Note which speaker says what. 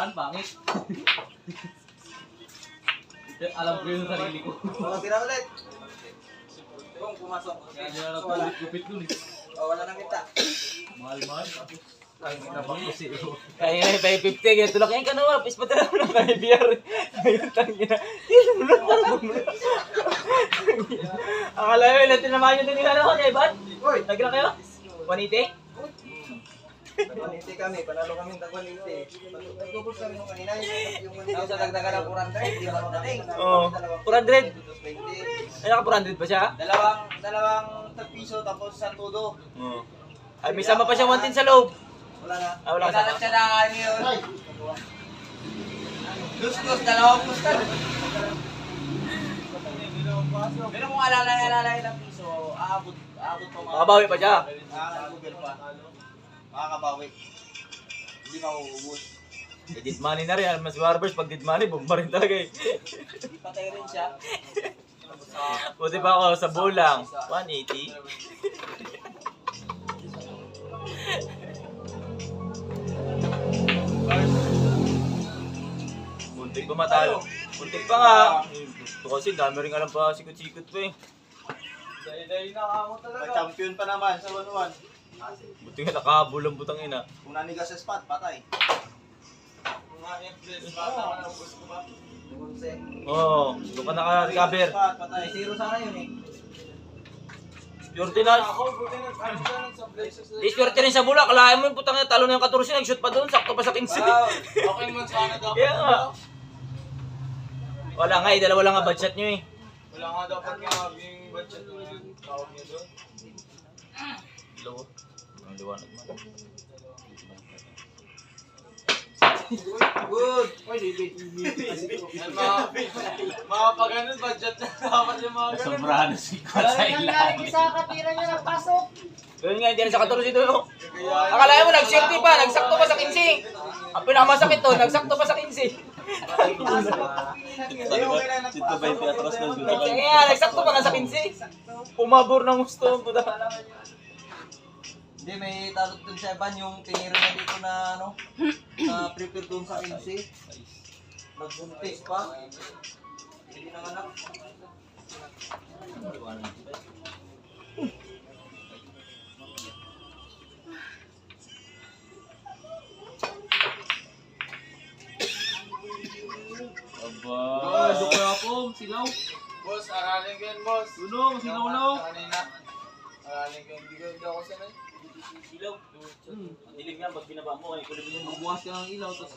Speaker 1: nakaraan, pangit. Alam ko yun sa sarili ko.
Speaker 2: Tira ulit. Kung pumasok.
Speaker 1: Kaya nila napulit gupit dun eh.
Speaker 2: Wala nang kita.
Speaker 1: Mahal-mahal. Ay, napakusi.
Speaker 3: Kaya nga 550 kaya tulak yan ka naman. Pis pa lang kay BR. Ayun tangina. Akala mo ilan tinamahan nyo din yung ano kay Ivan? Nagla kayo? 180?
Speaker 2: Nagwaniti kami, panalo kami ng tagwaniti. Nagtubos kami nung kanina, yung manito sa dagdagan ng 400, di ba dating?
Speaker 3: Oo. 400?
Speaker 2: 20.
Speaker 3: Ay, naka 400 pa siya?
Speaker 2: Dalawang tagpiso tapos sa todo.
Speaker 3: Oo. Ay, may sama pa siya 110 sa loob.
Speaker 2: Wala na.
Speaker 3: Ah, wala
Speaker 2: Wala siya na ano yun. Dos, dalawang postal. Pero kung alala ilang piso, aabot pa mga.
Speaker 3: Makabawi pa siya.
Speaker 2: Google pa. Makakabawi. Hindi mauubos.
Speaker 3: Eh, dead money na rin. Mas barbers, pag dead money, bomba rin talaga eh.
Speaker 2: Hindi patay rin siya.
Speaker 3: Buti pa ako sa bulang. 180. Buntik pa matalo. Buntik pa nga. Ito kasi dami rin alam pa sikot-sikot pa eh.
Speaker 2: Dahil na ako talaga. Champion pa naman sa 1-1.
Speaker 3: Buti nga nakahabol ang butang ina.
Speaker 2: Kung nanigas sa spot, patay. Kung na-influence bata ka na ubos ko ba?
Speaker 3: Oo, doon ka naka-recover.
Speaker 2: Spot, patay. Zero sana yun eh.
Speaker 3: Swerte na. Swerte rin sa bulak. Kalahin mo yung putang ina. Talo na yung 14. Nag-shoot pa doon. Sakto pa sa 15.
Speaker 1: Okay man sana dapat.
Speaker 3: Kaya nga. Wala nga eh. Dalawa lang nga budget nyo eh.
Speaker 1: Wala nga dapat nga yung budget na yun. Tawag niya doon.
Speaker 3: Dalawa. Ang liwanag man.
Speaker 2: Good!
Speaker 1: Mga pag ganun, budget na dapat yung mga ganun.
Speaker 4: Sobrahan na si Kwan sa ilalim.
Speaker 3: Ganun nga, hindi na sa 14 doon. Akalain mo, nag-safety pa. Nagsakto pa sa 15. Ang pinakamasakit to, nagsakto pa sa 15.
Speaker 4: Sito 20 atras na dito.
Speaker 3: Kaya nagsakto pa nga sa 15. Pumabor ng gusto.
Speaker 2: Hindi, may talot dun sa Evan yung tiniro na dito na ano, na prepare dun sa NC. Nagbuntis pa. Hindi nanganak.
Speaker 4: Aba.
Speaker 1: Kaya po, silaw. Boss, aralin ko yan, boss. Uno, silaw-law. Kanina. Aralin ko, hindi ako sanay.
Speaker 3: Ilaw. Ang dilim yan, pag binaba mo, kulibin yung
Speaker 1: Bubukas ka ng ilaw, tapos